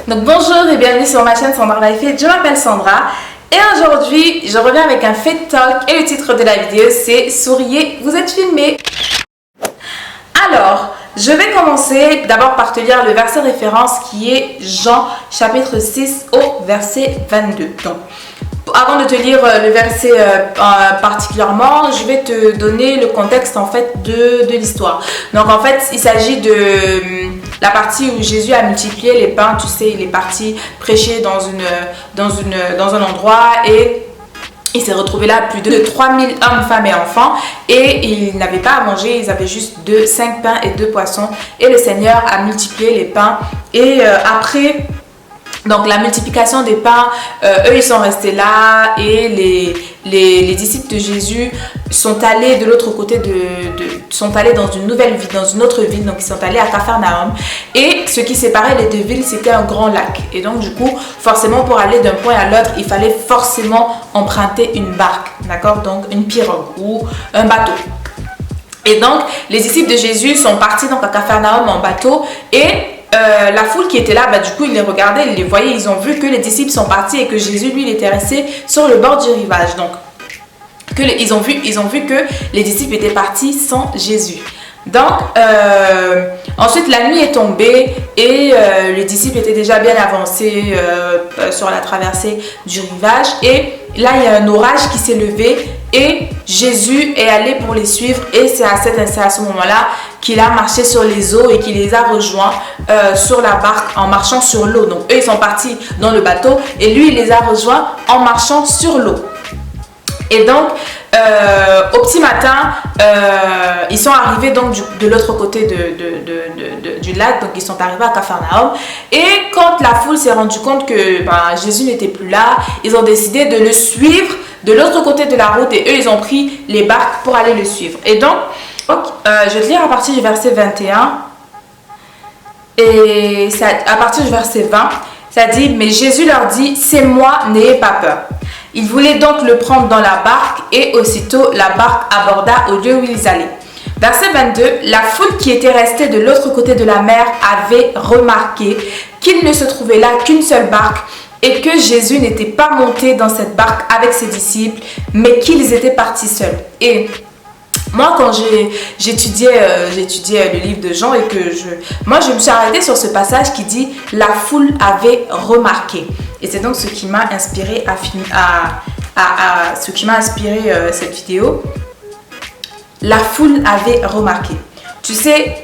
Donc bonjour et bienvenue sur ma chaîne Sandra Life. Je m'appelle Sandra et aujourd'hui je reviens avec un fait talk et le titre de la vidéo c'est Souriez, vous êtes filmé. Alors, je vais commencer d'abord par te lire le verset référence qui est Jean chapitre 6 au verset 22. Donc, avant de te lire le verset particulièrement, je vais te donner le contexte en fait de l'histoire. Donc en fait, il s'agit de la partie où Jésus a multiplié les pains. Tu sais, il est parti prêcher dans un endroit et il s'est retrouvé là plus de 3000 hommes, femmes et enfants et ils n'avaient pas à manger, ils avaient juste 5 pains et 2 poissons et le Seigneur a multiplié les pains et après... Donc la multiplication des pains, eux ils sont restés là et les disciples de Jésus sont allés de l'autre côté sont allés dans une nouvelle ville, dans une autre ville, donc ils sont allés à Capharnaüm et ce qui séparait les deux villes c'était un grand lac et donc du coup forcément pour aller d'un point à l'autre il fallait forcément emprunter une barque, d'accord, donc une pirogue ou un bateau. Et donc les disciples de Jésus sont partis donc à Capharnaüm en bateau et la foule qui était là, du coup, ils les regardaient, ils les voyaient, ils ont vu que les disciples sont partis et que Jésus, lui, il était resté sur le bord du rivage. Donc, ils ont vu que les disciples étaient partis sans Jésus. Donc, ensuite, la nuit est tombée et les disciples étaient déjà bien avancés sur la traversée du rivage. Et là, il y a un orage qui s'est levé et Jésus est allé pour les suivre. Et c'est à ce moment-là qu'il a marché sur les eaux et qu'il les a rejoints sur la barque en marchant sur l'eau. Donc, eux, ils sont partis dans le bateau et lui, il les a rejoints en marchant sur l'eau. Et donc, au petit matin, ils sont arrivés donc de l'autre côté du lac, donc ils sont arrivés à Capharnaüm. Et quand la foule s'est rendue compte que Jésus n'était plus là, ils ont décidé de le suivre de l'autre côté de la route et eux, ils ont pris les barques pour aller le suivre. Et donc, je vais te lire à partir du verset 21 et à partir du verset 20, ça dit « Mais Jésus leur dit, c'est moi, n'ayez pas peur. » Ils voulaient donc le prendre dans la barque et aussitôt la barque aborda au lieu où ils allaient. Verset 22, la foule qui était restée de l'autre côté de la mer avait remarqué qu'il ne se trouvait là qu'une seule barque et que Jésus n'était pas monté dans cette barque avec ses disciples, mais qu'ils étaient partis seuls. Et moi, quand j'étudiais le livre de Jean et je me suis arrêtée sur ce passage qui dit « La foule avait remarqué ». Et c'est donc ce qui m'a inspiré cette vidéo. La foule avait remarqué. Tu sais,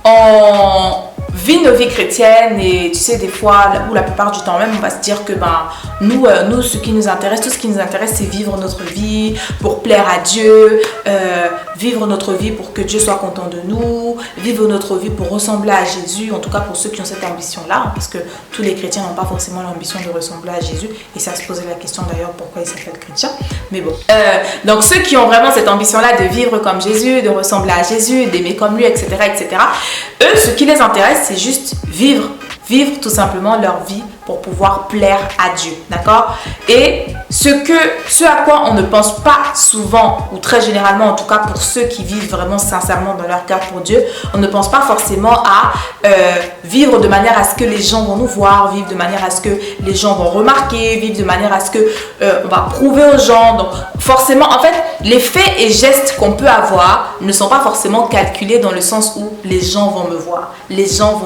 on vit nos vies chrétiennes et tu sais des fois ou la plupart du temps même on va se dire que nous ce qui nous intéresse, tout ce qui nous intéresse c'est vivre notre vie pour plaire à Dieu, vivre notre vie pour que Dieu soit content de nous, vivre notre vie pour ressembler à Jésus, en tout cas pour ceux qui ont cette ambition là, parce que tous les chrétiens n'ont pas forcément l'ambition de ressembler à Jésus et ça se posait la question d'ailleurs pourquoi ils s'appellent chrétiens, mais bon, donc ceux qui ont vraiment cette ambition là de vivre comme Jésus, de ressembler à Jésus, d'aimer comme lui, etc., eux ce qui les intéresse c'est juste vivre tout simplement leur vie pour pouvoir plaire à Dieu, d'accord? Et ce à quoi on ne pense pas souvent, ou très généralement en tout cas pour ceux qui vivent vraiment sincèrement dans leur cœur pour Dieu, on ne pense pas forcément à vivre de manière à ce que les gens vont nous voir, vivre de manière à ce que les gens vont remarquer, vivre de manière à ce que on va prouver aux gens. Donc forcément, en fait, les faits et gestes qu'on peut avoir ne sont pas forcément calculés dans le sens où les gens vont me voir, les gens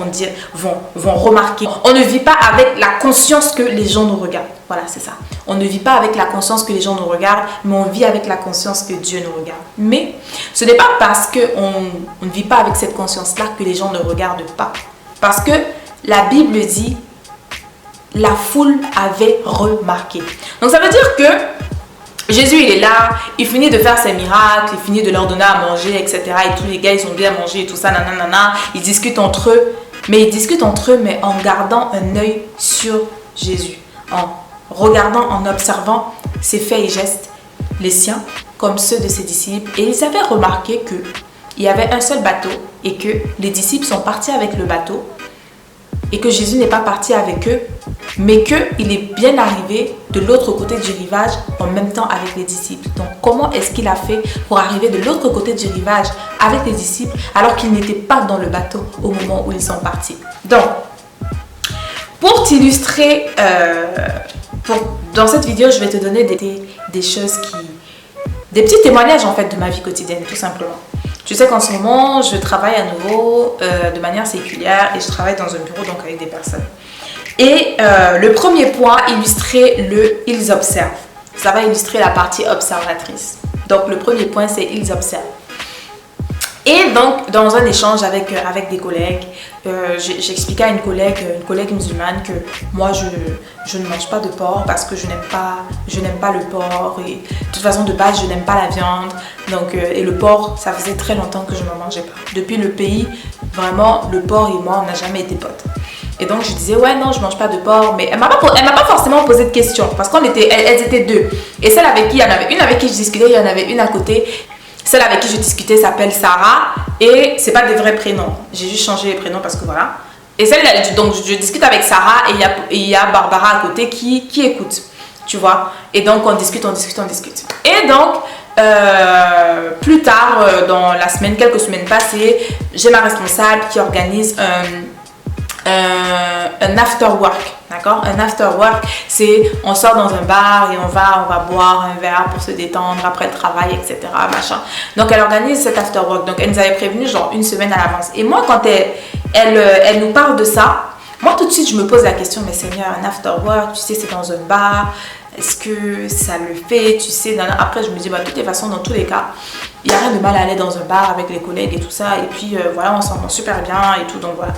vont remarquer. On ne vit pas avec la conscience que les gens nous regardent. Voilà, c'est ça. On ne vit pas avec la conscience que les gens nous regardent, mais on vit avec la conscience que Dieu nous regarde. Mais ce n'est pas parce qu'on ne vit pas avec cette conscience-là que les gens ne regardent pas. Parce que la Bible dit, la foule avait remarqué. Donc ça veut dire que Jésus, il est là, il finit de faire ses miracles, il finit de leur donner à manger, etc. Et tous les gars, ils ont bien mangé et tout ça, nanana. Ils discutent entre eux. Mais ils discutent entre eux, mais en gardant un œil sur Jésus. En regardant, en observant ses faits et gestes, les siens, comme ceux de ses disciples. Et ils avaient remarqué qu'il y avait un seul bateau et que les disciples sont partis avec le bateau. Et que Jésus n'est pas parti avec eux, mais qu'il est bien arrivé de l'autre côté du rivage en même temps avec les disciples. Donc, comment est-ce qu'il a fait pour arriver de l'autre côté du rivage avec les disciples alors qu'ils n'étaient pas dans le bateau au moment où ils sont partis? Donc, Pour t'illustrer, dans cette vidéo, je vais te donner des choses des petits témoignages en fait de ma vie quotidienne, tout simplement. Tu sais qu'en ce moment, je travaille à nouveau de manière séculière et je travaille dans un bureau donc avec des personnes. Et le premier point, illustrer ils observent. Ça va illustrer la partie observatrice. Donc le premier point, c'est ils observent. Et donc, dans un échange avec des collègues, j'expliquais à une collègue musulmane que moi, je ne mange pas de porc parce que je n'aime pas le porc. Et de toute façon, de base, je n'aime pas la viande. Donc, et le porc, ça faisait très longtemps que je n'en mangeais pas. Depuis le pays, vraiment, le porc et moi, on n'a jamais été potes. Et donc, je disais, ouais, non, je ne mange pas de porc. Mais elle m'a pas forcément posé de questions parce qu'elles étaient deux. Et celle avec qui, il y en avait une avec qui je discutais, il y en avait une à côté. Celle avec qui je discutais s'appelle Sarah et c'est pas des vrais prénoms. J'ai juste changé les prénoms parce que voilà. Et donc je discute avec Sarah et il y a Barbara à côté qui écoute, tu vois. Et donc on discute. Et donc plus tard dans la semaine, quelques semaines passées, j'ai ma responsable qui organise un after work, d'accord? Un after work, c'est on sort dans un bar et on va boire un verre pour se détendre après le travail, etc. Machin. Donc elle organise cet after work. Donc elle nous avait prévenu genre une semaine à l'avance. Et moi quand elle nous parle de ça, moi tout de suite je me pose la question, mais Seigneur, un after work, tu sais c'est dans un bar, est-ce que ça le fait, tu sais? Après je me dis bah de toutes les façons dans tous les cas il n'y a rien de mal à aller dans un bar avec les collègues et tout ça et puis voilà on s'entend super bien et tout, donc voilà.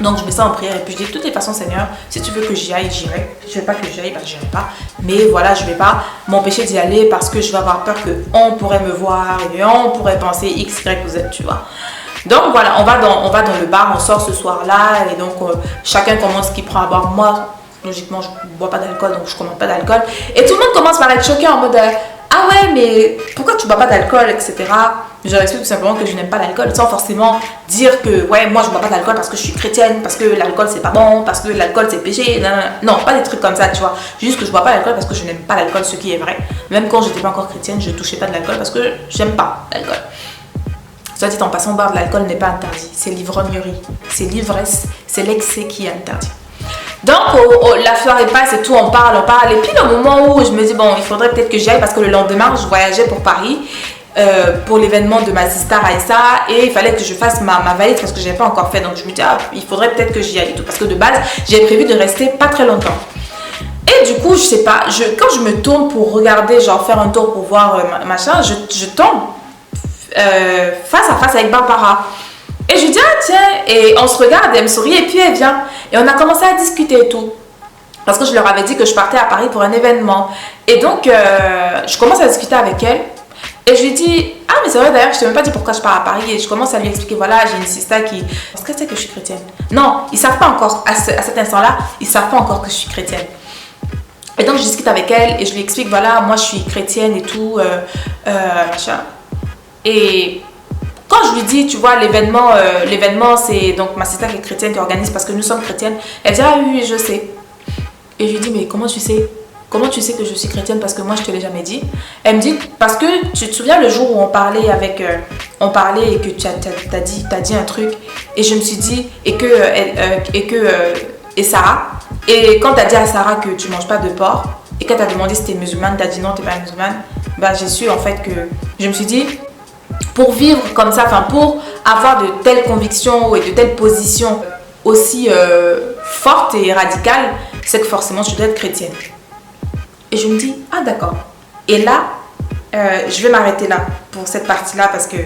Donc je mets ça en prière et puis je dis de toutes les façons Seigneur, si tu veux que j'y aille, j'irai. Si tu veux pas que j'y aille, bah j'irai pas. Mais voilà, je vais pas m'empêcher d'y aller parce que je vais avoir peur qu'on pourrait me voir et on pourrait penser X, Y ou Z, tu vois. Donc voilà, on va dans le bar, on sort ce soir-là et donc chacun commande ce qu'il prend à boire. Moi, logiquement, je ne bois pas d'alcool, donc je commande pas d'alcool. Et tout le monde commence par être choqué en mode ah ouais, mais pourquoi tu bois pas d'alcool, etc. Je leur explique tout simplement que je n'aime pas l'alcool sans forcément dire que ouais, moi je bois pas d'alcool parce que je suis chrétienne, parce que l'alcool c'est pas bon, parce que l'alcool c'est péché. Non, pas des trucs comme ça, tu vois. Juste que je bois pas d'alcool parce que je n'aime pas l'alcool, ce qui est vrai. Même quand j'étais pas encore chrétienne, je touchais pas de l'alcool parce que j'aime pas l'alcool. Soit dit en passant, boire de l'alcool n'est pas interdit. C'est l'ivrognerie, c'est l'ivresse, c'est l'excès qui est interdit. Donc, la soirée passe et tout, on parle. Et puis, le moment où je me dis, bon, il faudrait peut-être que j'y aille parce que le lendemain, je voyageais pour Paris pour l'événement de ma sister Aïssa et il fallait que je fasse ma valise parce que je n'avais pas encore fait. Donc, je me dis, ah, il faudrait peut-être que j'y aille et tout parce que de base, j'avais prévu de rester pas très longtemps. Et du coup, je sais pas, quand je me tourne pour regarder, genre faire un tour pour voir machin, je tombe face à face avec Barbara. Et je lui dis, ah tiens, et on se regarde, elle me sourit et puis elle vient. Et on a commencé à discuter et tout. Parce que je leur avais dit que je partais à Paris pour un événement. Et donc, je commence à discuter avec elle. Et je lui dis, ah mais c'est vrai d'ailleurs, je ne t'ai même pas dit pourquoi je pars à Paris. Et je commence à lui expliquer, voilà, j'ai une sister qui... Est-ce que tu sais que je suis chrétienne? Non, ils ne savent pas encore, à cet instant-là, ils ne savent pas encore que je suis chrétienne. Et donc, je discute avec elle et je lui explique, voilà, moi je suis chrétienne et tout, machin. Et... quand je lui dis, tu vois, l'événement, c'est donc ma sister qui est chrétienne qui organise parce que nous sommes chrétiennes. Elle dit, ah oui, je sais. Et je lui dis, mais comment tu sais? Comment tu sais que je suis chrétienne parce que moi, je ne te l'ai jamais dit? Elle me dit, parce que tu te souviens le jour où on parlait et que tu as dit un truc et je me suis dit, et Sarah, et quand tu as dit à Sarah que tu ne manges pas de porc et quand tu as demandé si tu es musulmane, tu as dit non, tu n'es pas musulmane, bah, j'ai su en fait que je me suis dit, pour vivre comme ça, enfin pour avoir de telles convictions et de telles positions aussi fortes et radicales, c'est que forcément je dois être chrétienne. Et je me dis, ah d'accord. Et là, je vais m'arrêter là pour cette partie-là parce que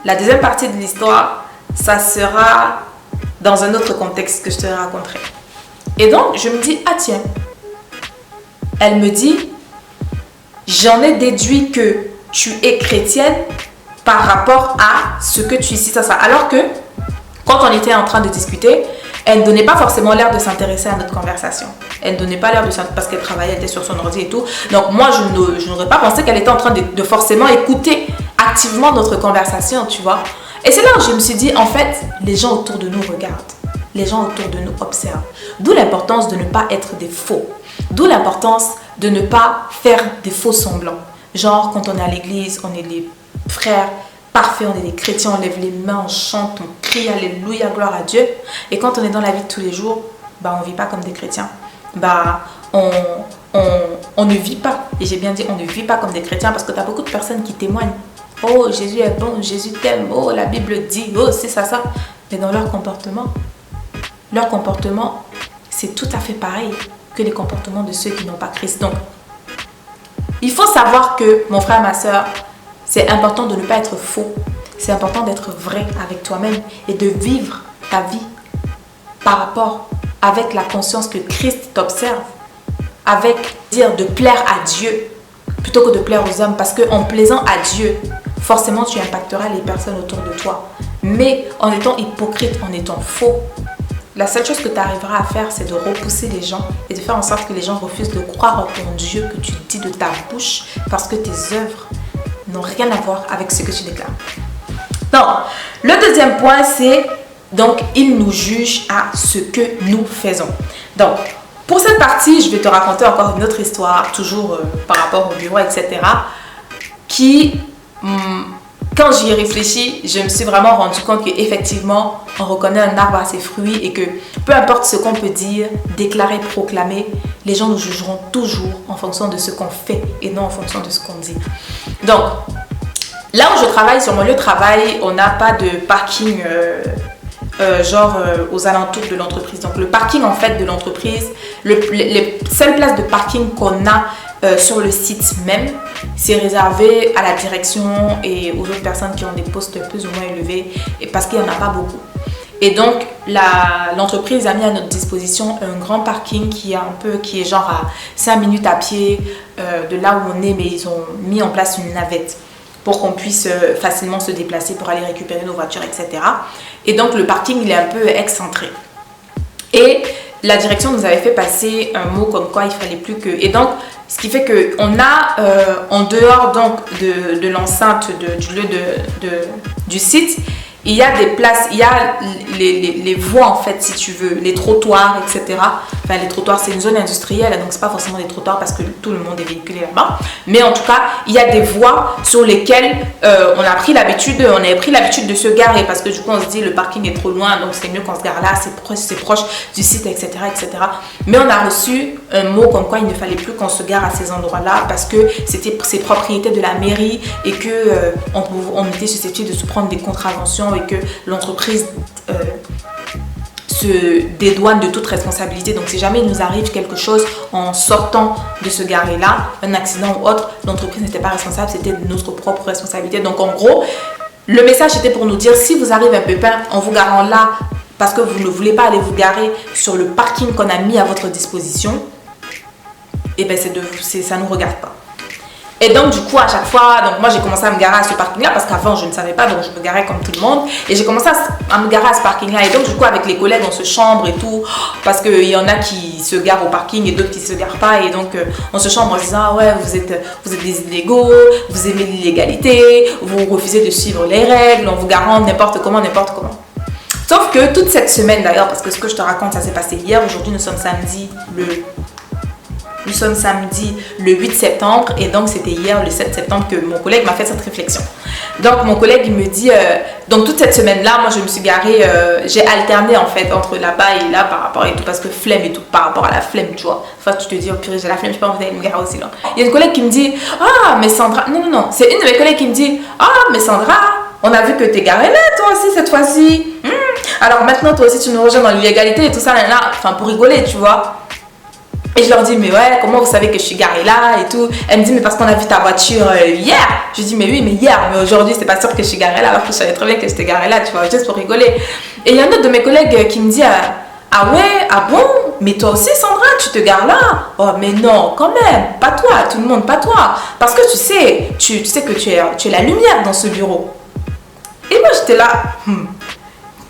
la deuxième partie de l'histoire, ça sera dans un autre contexte que je te raconterai. Et donc, je me dis, ah tiens, elle me dit, j'en ai déduit que tu es chrétienne par rapport à ce que tu cites à ça. Alors que, quand on était en train de discuter, elle ne donnait pas forcément l'air de s'intéresser à notre conversation. Elle ne donnait pas l'air de s'intéresser parce qu'elle travaillait, elle était sur son ordi et tout. Donc moi, je n'aurais pas pensé qu'elle était en train de forcément écouter activement notre conversation, tu vois. Et c'est là où je me suis dit, en fait, les gens autour de nous regardent. Les gens autour de nous observent. D'où l'importance de ne pas être des faux. D'où l'importance de ne pas faire des faux semblants. Genre, quand on est à l'église, on est les frères parfaits, on est des chrétiens, on lève les mains, on chante, on crie Alléluia, gloire à Dieu. Et quand on est dans la vie de tous les jours, bah on vit pas comme des chrétiens. Bah on ne vit pas, et j'ai bien dit on ne vit pas comme des chrétiens, parce que tu as beaucoup de personnes qui témoignent. Oh, Jésus est bon, Jésus t'aime, oh, la Bible dit, oh, c'est ça. Mais dans leur comportement, c'est tout à fait pareil que les comportements de ceux qui n'ont pas Christ. Donc, il faut savoir que, mon frère, ma soeur, c'est important de ne pas être faux. C'est important d'être vrai avec toi-même et de vivre ta vie par rapport avec la conscience que Christ t'observe, avec dire de plaire à Dieu plutôt que de plaire aux hommes, parce qu'en plaisant à Dieu, forcément tu impacteras les personnes autour de toi. Mais en étant hypocrite, en étant faux, la seule chose que tu arriveras à faire, c'est de repousser les gens et de faire en sorte que les gens refusent de croire en ton Dieu que tu dis de ta bouche, parce que tes œuvres n'ont rien à voir avec ce que tu déclares. Donc, le deuxième point, c'est donc il nous juge à ce que nous faisons. Donc, pour cette partie, je vais te raconter encore une autre histoire, toujours par rapport au bureau, etc. Qui, quand j'y ai réfléchi, je me suis vraiment rendu compte qu'effectivement, on reconnaît un arbre à ses fruits et que peu importe ce qu'on peut dire, déclarer, proclamer, les gens nous jugeront toujours en fonction de ce qu'on fait et non en fonction de ce qu'on dit. Donc, là où je travaille, sur mon lieu de travail, on n'a pas de parking aux alentours de l'entreprise. Donc le parking en fait de l'entreprise, les seules places de parking qu'on a sur le site même, c'est réservé à la direction et aux autres personnes qui ont des postes plus ou moins élevés, et parce qu'il n'y en a pas beaucoup. Et donc l'entreprise a mis à notre disposition un grand parking qui est genre à 5 minutes à pied de là où on est, mais ils ont mis en place une navette pour qu'on puisse facilement se déplacer pour aller récupérer nos voitures, etc. Et donc le parking, il est un peu excentré. Et la direction nous avait fait passer un mot comme quoi il fallait plus que... Et donc, ce qui fait qu'on a, en dehors donc de l'enceinte du lieu du site, il y a des places, il y a les voies en fait, si tu veux, les trottoirs, etc. Enfin, les trottoirs, c'est une zone industrielle, donc c'est pas forcément des trottoirs parce que tout le monde est véhiculé là-bas. Mais en tout cas, il y a des voies sur lesquelles on avait pris l'habitude de se garer, parce que du coup, on se dit le parking est trop loin, donc c'est mieux qu'on se gare là, c'est proche du site, etc., etc. Mais on a reçu un mot comme quoi il ne fallait plus qu'on se gare à ces endroits-là parce que c'était ces propriétés de la mairie et que on était susceptible de se prendre des contraventions et que l'entreprise se dédouane de toute responsabilité. Donc si jamais il nous arrive quelque chose en sortant de ce garer là, un accident ou autre, l'entreprise n'était pas responsable, c'était notre propre responsabilité. Donc en gros, le message était pour nous dire, si vous arrive un pépin en vous garant là parce que vous ne voulez pas aller vous garer sur le parking qu'on a mis à votre disposition, et bien ça ne nous regarde pas. Et donc du coup à chaque fois, donc moi j'ai commencé à me garer à ce parking là parce qu'avant je ne savais pas, donc je me garais comme tout le monde, et j'ai commencé à me garer à ce parking là. Et donc du coup avec les collègues on se chambre et tout, parce qu'il y en a qui se garent au parking et d'autres qui se garent pas, et donc on se chambre en disant, ah ouais, vous êtes des illégaux, vous aimez l'illégalité, vous refusez de suivre les règles, en vous garant n'importe comment. Sauf que toute cette semaine d'ailleurs, parce que ce que je te raconte ça s'est passé hier, aujourd'hui nous sommes samedi le 8 septembre, et donc c'était hier le 7 septembre que mon collègue m'a fait cette réflexion. Donc mon collègue il me dit, donc toute cette semaine-là, moi je me suis garée, j'ai alterné en fait entre là-bas et là par rapport et tout, parce que flemme et tout, par rapport à la flemme, tu vois. Enfin tu te dis, oh purée, j'ai la flemme, je peux pas envie d'aller me garer aussi loin. Il y a une collègue qui me dit, ah mais Sandra, non, c'est une de mes collègues qui me dit, ah mais Sandra, on a vu que t'es garée là toi aussi cette fois-ci. Alors maintenant toi aussi tu nous rejoins dans l'illégalité et tout ça, là, enfin pour rigoler, tu vois. Et je leur dis, mais ouais, comment vous savez que je suis garée là et tout? Elle me dit, mais parce qu'on a vu ta voiture hier. Je dis, mais oui, mais hier, mais aujourd'hui, c'est pas sûr que je suis garée là, alors que je savais très bien que j'étais garée là, tu vois, juste pour rigoler. Et il y a un autre de mes collègues qui me dit, ah ouais, ah bon? Mais toi aussi, Sandra, tu te gares là? Oh, mais non, quand même, pas toi, tout le monde, pas toi. Parce que tu sais que tu es la lumière dans ce bureau. Et moi, j'étais là,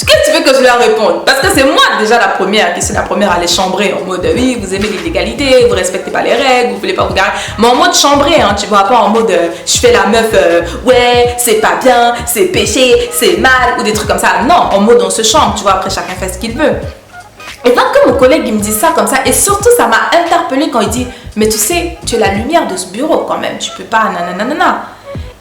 Qu'est-ce que tu veux que je leur réponde? Parce que c'est moi déjà la première qui suis la première à les chambrer en mode oui, vous aimez l'illégalité, vous respectez pas les règles, vous voulez pas vous garer. Mais en mode chambrer, hein, tu vois, pas en mode je fais la meuf, ouais, c'est pas bien, c'est péché, c'est mal, ou des trucs comme ça. Non, en mode on se chambre, tu vois, après chacun fait ce qu'il veut. Et donc quand mon collègue il me dit ça comme ça, et surtout ça m'a interpellée quand il dit mais tu sais, tu es la lumière de ce bureau quand même, tu peux pas nanana.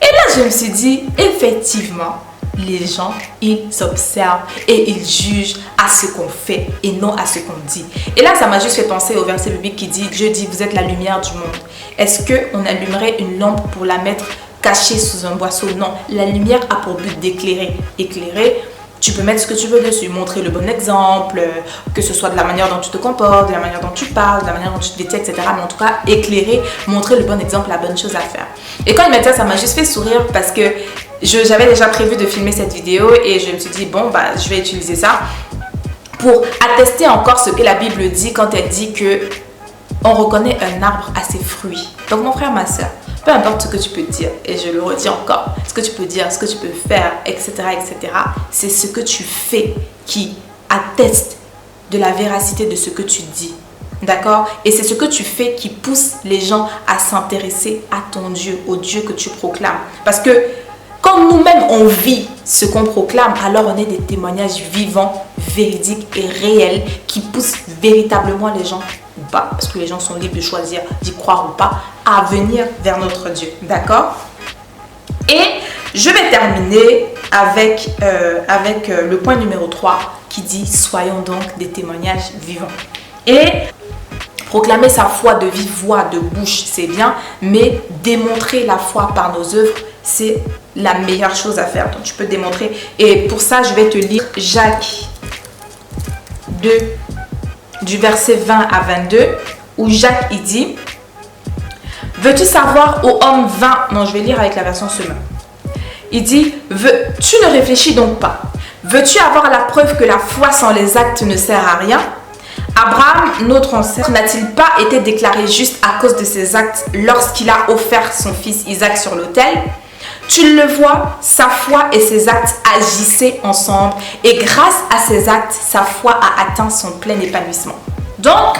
Et là je me suis dit effectivement, les gens, ils observent et ils jugent à ce qu'on fait et non à ce qu'on dit. Et là, ça m'a juste fait penser au verset biblique qui dit, Dieu dit, vous êtes la lumière du monde. Est-ce qu'on allumerait une lampe pour la mettre cachée sous un boisseau? Non, la lumière a pour but d'éclairer. Éclairer, tu peux mettre ce que tu veux dessus, montrer le bon exemple, que ce soit de la manière dont tu te comportes, de la manière dont tu parles, de la manière dont tu te vêtis, etc. Mais en tout cas, éclairer, montrer le bon exemple, la bonne chose à faire. Et quand il m'a dit ça m'a juste fait sourire parce que j'avais déjà prévu de filmer cette vidéo et je me suis dit, bon, bah, je vais utiliser ça pour attester encore ce que la Bible dit quand elle dit que on reconnaît un arbre à ses fruits. Donc mon frère, ma soeur, peu importe ce que tu peux dire, et je le redis encore, ce que tu peux dire, ce que tu peux faire, etc., etc., c'est ce que tu fais qui atteste de la véracité de ce que tu dis. D'accord? Et c'est ce que tu fais qui pousse les gens à s'intéresser à ton Dieu, au Dieu que tu proclames. Parce que quand nous-mêmes on vit ce qu'on proclame, alors on est des témoignages vivants, véridiques et réels qui poussent véritablement les gens ou pas, parce que les gens sont libres de choisir d'y croire ou pas, à venir vers notre Dieu. D'accord? Et je vais terminer avec le point numéro 3 qui dit « Soyons donc des témoignages vivants ». Et proclamer sa foi de vive voix, de bouche, c'est bien, mais démontrer la foi par nos œuvres, c'est la meilleure chose à faire. Donc tu peux démontrer. Et pour ça, je vais te lire Jacques 2, du verset 20 à 22, où Jacques, il dit, « Veux-tu savoir, ô homme vain » Non, je vais lire avec la version Semeur. Il dit, « Tu ne réfléchis donc pas. Veux-tu avoir la preuve que la foi sans les actes ne sert à rien ? Abraham, notre ancêtre, n'a-t-il pas été déclaré juste à cause de ses actes lorsqu'il a offert son fils Isaac sur l'autel ? Tu le vois, sa foi et ses actes agissaient ensemble et grâce à ses actes, sa foi a atteint son plein épanouissement. » Donc,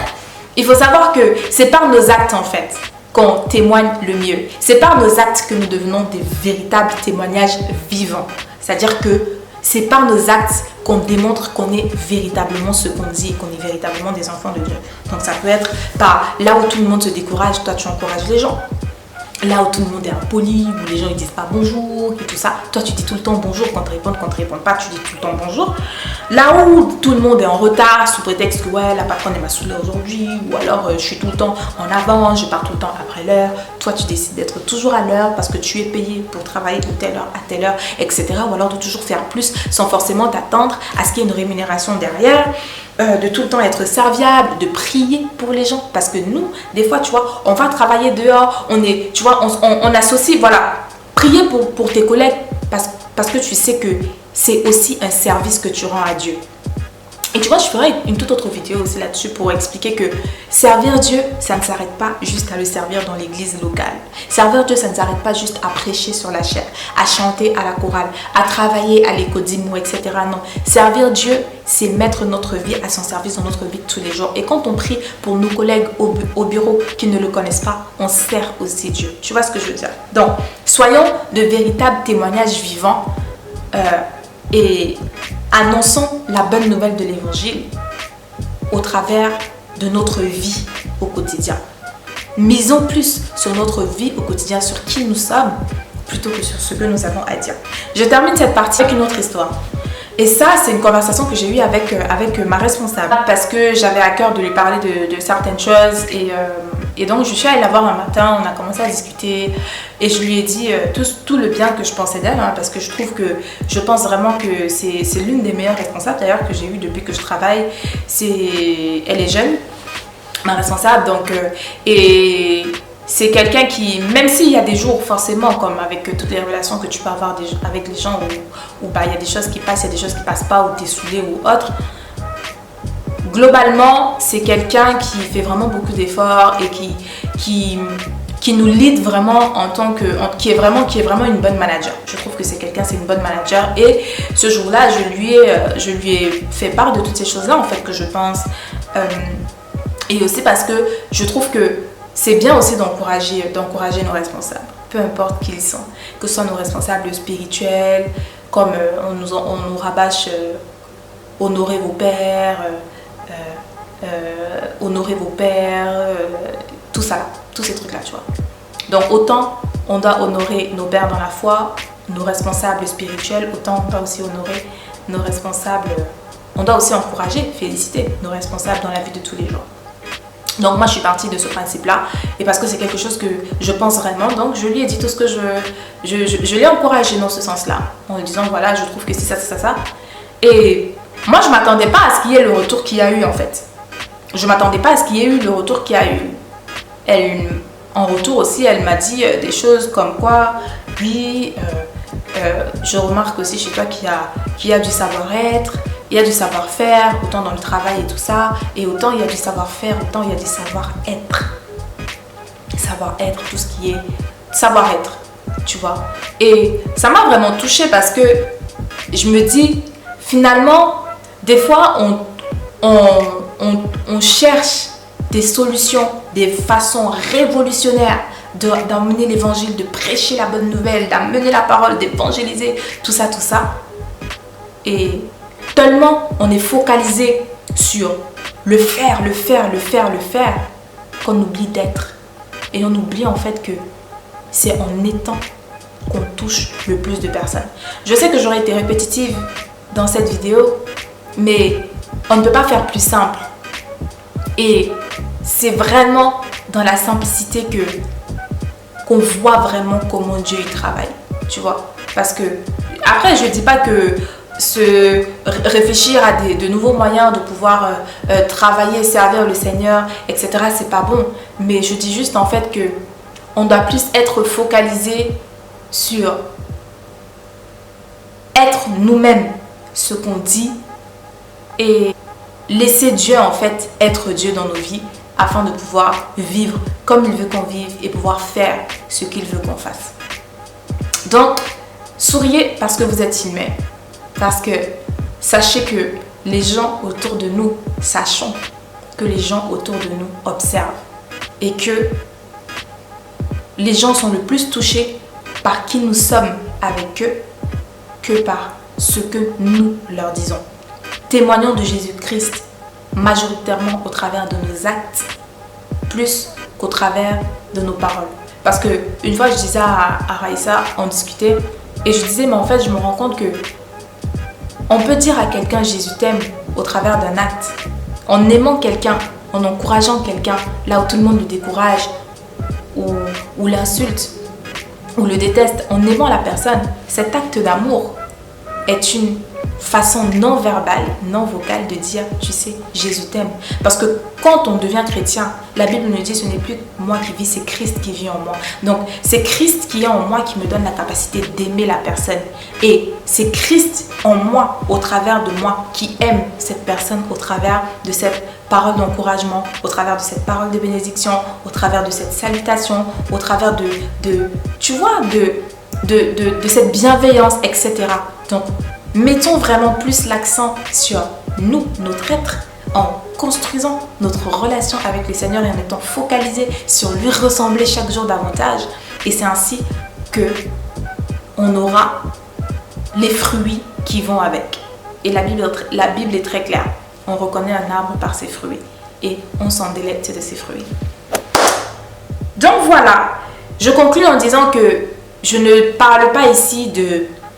il faut savoir que c'est par nos actes en fait qu'on témoigne le mieux. C'est par nos actes que nous devenons des véritables témoignages vivants. C'est-à-dire que c'est par nos actes qu'on démontre qu'on est véritablement ce qu'on dit et qu'on est véritablement des enfants de Dieu. Donc ça peut être par là où tout le monde se décourage, toi tu encourages les gens. Là où tout le monde est impoli, où les gens ne disent pas bonjour et tout ça, toi tu dis tout le temps bonjour quand tu réponds pas, tu dis tout le temps bonjour. Là où tout le monde est en retard sous prétexte que ouais, la patronne elle m'a saoulé aujourd'hui, ou alors je suis tout le temps en avance, je pars tout le temps après l'heure, toi tu décides d'être toujours à l'heure parce que tu es payé pour travailler de telle heure à telle heure, etc. Ou alors de toujours faire plus sans forcément t'attendre à ce qu'il y ait une rémunération derrière. De tout le temps être serviable, de prier pour les gens. Parce que nous, des fois, tu vois, on va travailler dehors, on associe, voilà, prier pour tes collègues parce que tu sais que c'est aussi un service que tu rends à Dieu. Et tu vois, je ferai une toute autre vidéo aussi là-dessus pour expliquer que servir Dieu, ça ne s'arrête pas juste à le servir dans l'église locale. Servir Dieu, ça ne s'arrête pas juste à prêcher sur la chaire, à chanter à la chorale, à travailler à l'écodimo, etc. Non, servir Dieu, c'est mettre notre vie à son service dans notre vie de tous les jours. Et quand on prie pour nos collègues au bureau qui ne le connaissent pas, on sert aussi Dieu. Tu vois ce que je veux dire? Donc, soyons de véritables témoignages vivants et annonçons la bonne nouvelle de l'évangile au travers de notre vie au quotidien. Misons plus sur notre vie au quotidien, sur qui nous sommes, plutôt que sur ce que nous avons à dire. Je termine cette partie avec une autre histoire. Et ça, c'est une conversation que j'ai eue avec ma responsable parce que j'avais à cœur de lui parler de certaines choses et donc je suis allée la voir un matin, on a commencé à discuter et je lui ai dit tout le bien que je pensais d'elle parce que je pense vraiment que c'est l'une des meilleures responsables d'ailleurs que j'ai eues depuis que je travaille. Elle est jeune, ma responsable, donc et c'est quelqu'un qui, même s'il y a des jours forcément, comme avec toutes les relations que tu peux avoir avec les gens, où bah, il y a des choses qui passent, il y a des choses qui passent pas, où tu es saoulé ou autre, globalement, c'est quelqu'un qui fait vraiment beaucoup d'efforts et qui nous lead vraiment en tant que, qui est vraiment une bonne manager. Je trouve que c'est une bonne manager. Et ce jour-là, je lui ai fait part de toutes ces choses-là, en fait, que je pense. Et aussi parce que je trouve que c'est bien aussi d'encourager nos responsables, peu importe qui ils sont, que ce soit nos responsables spirituels, comme on nous rabâche honorer vos pères, tout ça, tous ces trucs-là, tu vois. Donc autant on doit honorer nos pères dans la foi, nos responsables spirituels, autant on doit aussi honorer nos responsables, on doit aussi encourager, féliciter nos responsables dans la vie de tous les jours. Donc moi je suis partie de ce principe-là et parce que c'est quelque chose que je pense vraiment, donc je lui ai dit tout ce que je l'ai encouragé dans ce sens-là, en lui disant voilà, je trouve que c'est ça. Et moi je ne m'attendais pas à ce qu'il y ait le retour qu'il y a eu en fait. Je ne m'attendais pas à ce qu'il y ait eu le retour qu'il y a eu. En retour aussi, elle m'a dit des choses comme quoi, oui, je remarque aussi chez toi qu'il y a du savoir-être, il y a du savoir-faire, autant dans le travail et tout ça, et autant il y a du savoir-faire, autant il y a du savoir-être. Savoir-être, tout ce qui est savoir-être, tu vois. Et ça m'a vraiment touchée parce que je me dis, finalement, des fois, on cherche des solutions, des façons révolutionnaires d'emmener l'évangile, de prêcher la bonne nouvelle, d'amener la parole, d'évangéliser, tout ça. Et tellement on est focalisé sur le faire, qu'on oublie d'être. Et on oublie en fait que c'est en étant qu'on touche le plus de personnes. Je sais que j'aurais été répétitive dans cette vidéo, mais on ne peut pas faire plus simple. Et c'est vraiment dans la simplicité qu'on voit vraiment comment Dieu y travaille, tu vois. Parce que, après, je ne dis pas que se réfléchir à de nouveaux moyens de pouvoir travailler, servir le Seigneur, etc., c'est pas bon. Mais je dis juste en fait que on doit plus être focalisé sur être nous-mêmes, ce qu'on dit, et laisser Dieu en fait être Dieu dans nos vies afin de pouvoir vivre comme il veut qu'on vive et pouvoir faire ce qu'il veut qu'on fasse. Donc, souriez parce que vous êtes filmés. Parce que sachez que les gens autour de nous, sachons que les gens autour de nous observent et que les gens sont le plus touchés par qui nous sommes avec eux que par ce que nous leur disons. Témoignons de Jésus-Christ majoritairement au travers de nos actes plus qu'au travers de nos paroles. Parce que une fois je disais à Raïssa, on discutait et je disais mais en fait je me rends compte que on peut dire à quelqu'un Jésus t'aime au travers d'un acte, en aimant quelqu'un, en encourageant quelqu'un là où tout le monde le décourage ou l'insulte ou le déteste, en aimant la personne. Cet acte d'amour est une façon non verbale, non vocale de dire, tu sais, Jésus t'aime. Parce que quand on devient chrétien, la Bible nous dit, ce n'est plus moi qui vis, c'est Christ qui vit en moi. Donc, c'est Christ qui est en moi qui me donne la capacité d'aimer la personne. Et c'est Christ en moi, au travers de moi, qui aime cette personne au travers de cette parole d'encouragement, au travers de cette parole de bénédiction, au travers de cette salutation, au travers tu vois, de cette bienveillance, etc. Donc, mettons vraiment plus l'accent sur nous, notre être, en construisant notre relation avec le Seigneur et en étant focalisé sur lui ressembler chaque jour davantage. Et c'est ainsi que on aura les fruits qui vont avec. Et la Bible est très claire. On reconnaît un arbre par ses fruits et on s'en délecte de ses fruits. Donc voilà, je conclue en disant que je ne parle pas ici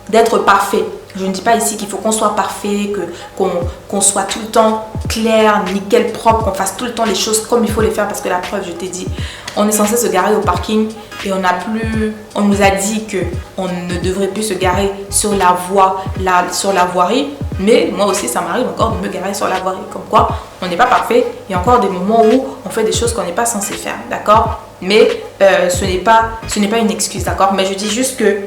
d'être parfait. Je ne dis pas ici qu'il faut qu'on soit parfait, qu'on soit tout le temps clair, nickel, propre, qu'on fasse tout le temps les choses comme il faut les faire. Parce que la preuve, je t'ai dit, on est censé se garer au parking et on nous a dit qu'on ne devrait plus se garer sur la voie, sur la voirie. Mais moi aussi, ça m'arrive encore de me garer sur la voirie. Comme quoi, on n'est pas parfait. Il y a encore des moments où on fait des choses qu'on n'est pas censé faire, d'accord? Mais ce n'est pas une excuse, d'accord? Mais je dis juste que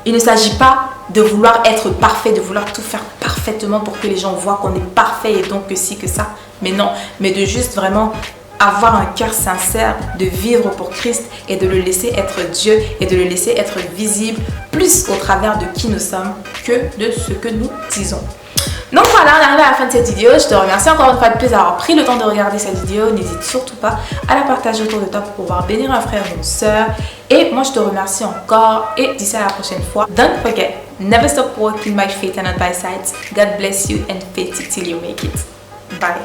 il ne s'agit pas de vouloir être parfait, de vouloir tout faire parfaitement pour que les gens voient qu'on est parfait et donc que ci, que ça. Mais non, mais de juste vraiment avoir un cœur sincère, de vivre pour Christ et de le laisser être Dieu et de le laisser être visible plus au travers de qui nous sommes que de ce que nous disons. Donc voilà, on arrive à la fin de cette vidéo. Je te remercie encore une fois de plus d'avoir pris le temps de regarder cette vidéo. N'hésite surtout pas à la partager autour de toi pour pouvoir bénir un frère ou une soeur. Et moi, je te remercie encore et d'ici à la prochaine fois. Don't forget, never stop walking by faith and not by sight. God bless you and faith till you make it. Bye.